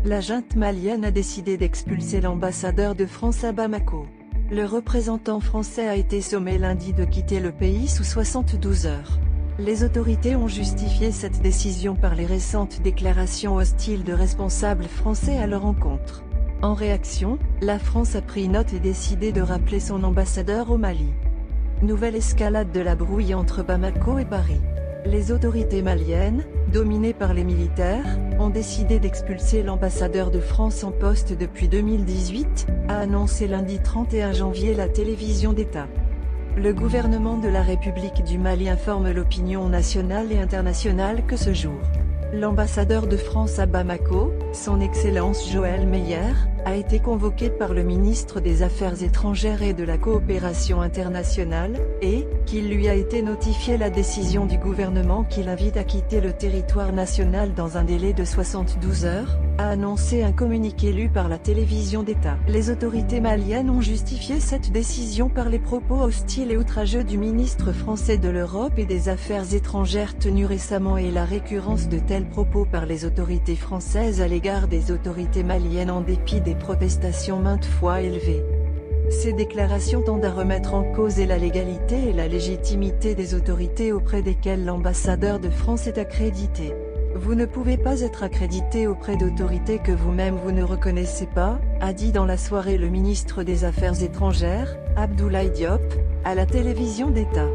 La junte malienne a décidé d'expulser l'ambassadeur de France à Bamako. Le représentant français a été sommé lundi de quitter le pays sous 72 heures. Les autorités ont justifié cette décision par les récentes déclarations hostiles de responsables français à leur encontre. En réaction, la France a pris note et décidé de rappeler son ambassadeur au Mali. Nouvelle escalade de la brouille entre Bamako et Paris. Les autorités maliennes, dominées par les militaires, ont décidé d'expulser l'ambassadeur de France en poste depuis 2018, a annoncé lundi 31 janvier la télévision d'État. Le gouvernement de la République du Mali informe l'opinion nationale et internationale que ce jour, l'ambassadeur de France à Bamako, son Excellence Joël Meyer, a été convoqué par le ministre des Affaires étrangères et de la coopération internationale, et qu'il lui a été notifié la décision du gouvernement qui l'invite à quitter le territoire national dans un délai de 72 heures, a annoncé un communiqué lu par la télévision d'État. Les autorités maliennes ont justifié cette décision par les propos hostiles et outrageux du ministre français de l'Europe et des Affaires étrangères tenus récemment et la récurrence de tels propos par les autorités françaises à l'égard des autorités maliennes en dépit des protestations maintes fois élevées. Ces déclarations tendent à remettre en cause la légalité et la légitimité des autorités auprès desquelles l'ambassadeur de France est accrédité. Vous ne pouvez pas être accrédité auprès d'autorités que vous-même vous ne reconnaissez pas, a dit dans la soirée le ministre des Affaires étrangères, Abdoulaye Diop, à la télévision d'État.